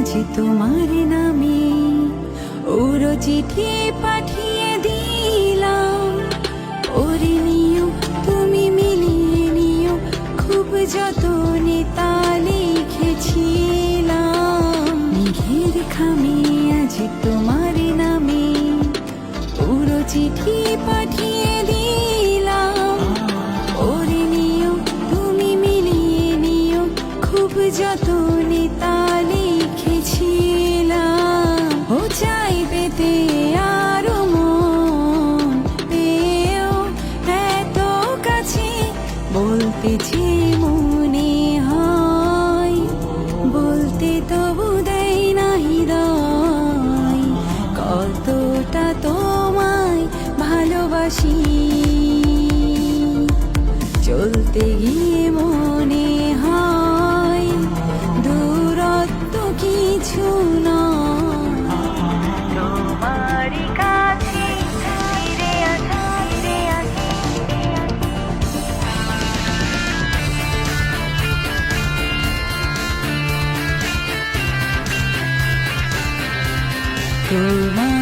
আজ তোমার নামে ওর চিঠি পাঠিয়ে দিলাম। ওরে নিও তুমি মিলিয়ে নিও, খুব যতনে তা লিখেছিলাম। মেঘের খামে আজ তোমার নামে ওর চিঠি পাঠিয়ে দিলাম। ওরে নিও তুমি মিলিয়ে নিও, খুব যতনে তা লিখেছিলাম। ও চাই পেতে আরো মন পেও এত কাছে, বলতেছে মনে হয়, বলতে তবু দেয় না হৃদয়, কতটা তোমায় ভালোবাসি। চলতে গিয়ে মনে হয় দূরত্ব কিছু নয়, তোমারই কাছে ফিরে আসি, ফিরে আসি, ফিরে আসি। তোমার